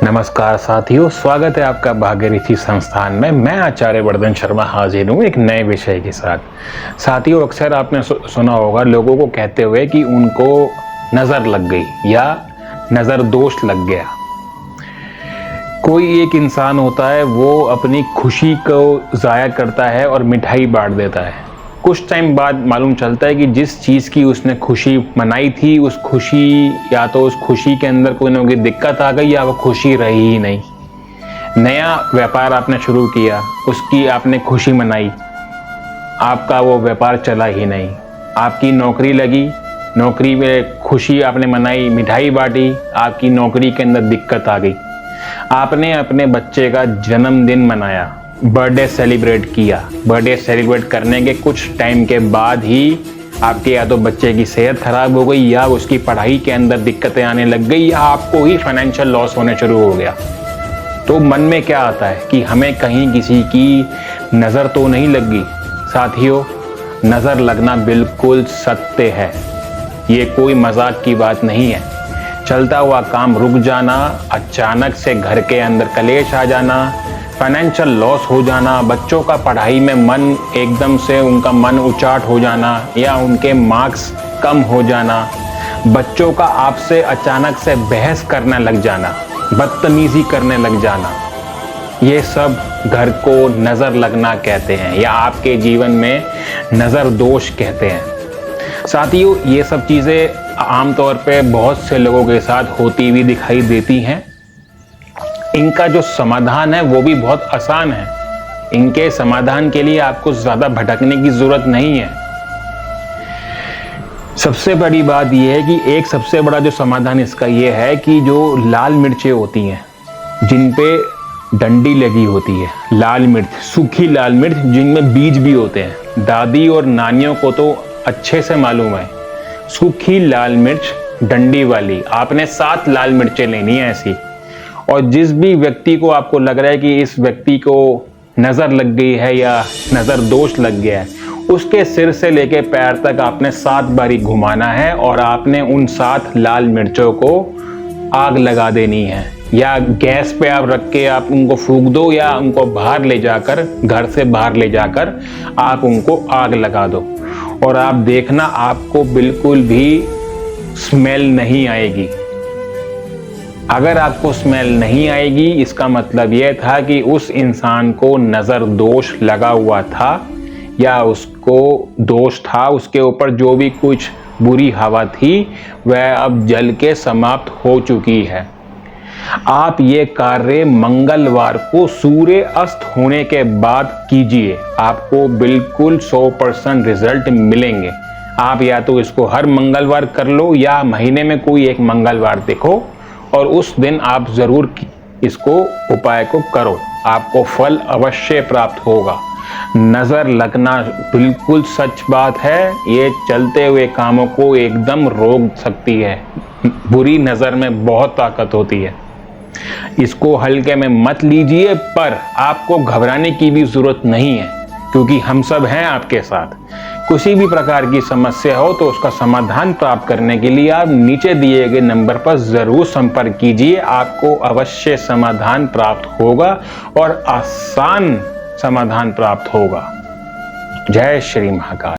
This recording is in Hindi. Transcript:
नमस्कार साथियों, स्वागत है आपका भाग्यऋषि संस्थान में। मैं आचार्य वर्धन शर्मा हाजिर हूँ एक नए विषय के साथ। साथियों, अक्सर आपने सुना होगा लोगों को कहते हुए कि उनको नज़र लग गई या नज़र दोष लग गया। कोई एक इंसान होता है, वो अपनी खुशी को ज़ाया करता है और मिठाई बांट देता है। कुछ टाइम बाद मालूम चलता है कि जिस चीज़ की उसने खुशी मनाई थी, उस खुशी या तो उस खुशी के अंदर कोई ना कोई दिक्कत आ गई या वो खुशी रही ही नहीं। नया व्यापार आपने शुरू किया, उसकी आपने खुशी मनाई, आपका वो व्यापार चला ही नहीं। आपकी नौकरी लगी, नौकरी में खुशी आपने मनाई, मिठाई बांटी, आपकी नौकरी के अंदर दिक्कत आ गई। आपने अपने बच्चे का जन्मदिन मनाया, बर्थडे सेलिब्रेट किया। बर्थडे सेलिब्रेट करने के कुछ टाइम के बाद ही आपके या तो बच्चे की सेहत खराब हो गई या उसकी पढ़ाई के अंदर दिक्कतें आने लग गई या आपको ही फाइनेंशियल लॉस होने शुरू हो गया। तो मन में क्या आता है कि हमें कहीं किसी की नज़र तो नहीं लग गई। साथियों, नज़र लगना बिल्कुल सत्य है, ये कोई मजाक की बात नहीं है। चलता हुआ काम रुक जाना, अचानक से घर के अंदर कलेश आ जाना, फाइनेंशियल लॉस हो जाना, बच्चों का पढ़ाई में मन एकदम से उनका मन उचाट हो जाना या उनके मार्क्स कम हो जाना, बच्चों का आपसे अचानक से बहस करने लग जाना, बदतमीजी करने लग जाना, ये सब घर को नज़र लगना कहते हैं या आपके जीवन में नज़र दोष कहते हैं। साथियों, ये सब चीज़ें आमतौर पे बहुत से लोगों के साथ होती हुई दिखाई देती हैं। इनका जो समाधान है वो भी बहुत आसान है। इनके समाधान के लिए आपको ज़्यादा भटकने की ज़रूरत नहीं है। सबसे बड़ी बात यह है कि एक सबसे बड़ा जो समाधान इसका ये है कि जो लाल मिर्चें होती हैं, जिन पे डंडी लगी होती है, लाल मिर्च, सूखी लाल मिर्च जिनमें बीज भी होते हैं, दादी और नानियों को तो अच्छे से मालूम है। सूखी लाल मिर्च डंडी वाली आपने 7 लाल मिर्चें लेनी है ऐसी। और जिस भी व्यक्ति को आपको लग रहा है कि इस व्यक्ति को नज़र लग गई है या नज़र दोष लग गया है, उसके सिर से लेके पैर तक आपने 7 बारी घुमाना है और आपने उन 7 लाल मिर्चों को आग लगा देनी है। या गैस पे आप रख के आप उनको फूंक दो या उनको बाहर ले जाकर, घर से बाहर ले जाकर आप उनको आग लगा दो। और आप देखना, आपको बिल्कुल भी स्मेल नहीं आएगी। अगर आपको स्मेल नहीं आएगी, इसका मतलब यह था कि उस इंसान को नज़र दोष लगा हुआ था या उसको दोष था, उसके ऊपर जो भी कुछ बुरी हवा थी वह अब जल के समाप्त हो चुकी है। आप ये कार्य मंगलवार को सूर्य अस्त होने के बाद कीजिए, आपको बिल्कुल 100% रिजल्ट मिलेंगे। आप या तो इसको हर मंगलवार कर लो या महीने में कोई एक मंगलवार देखो और उस दिन आप ज़रूर इसको उपाय को करो, आपको फल अवश्य प्राप्त होगा। नज़र लगना बिल्कुल सच बात है, ये चलते हुए कामों को एकदम रोक सकती है। बुरी नज़र में बहुत ताकत होती है, इसको हल्के में मत लीजिए। पर आपको घबराने की भी ज़रूरत नहीं है, क्योंकि हम सब हैं आपके साथ। किसी भी प्रकार की समस्या हो तो उसका समाधान प्राप्त करने के लिए आप नीचे दिए गए नंबर पर ज़रूर संपर्क कीजिए, आपको अवश्य समाधान प्राप्त होगा और आसान समाधान प्राप्त होगा। जय श्री महाकाल।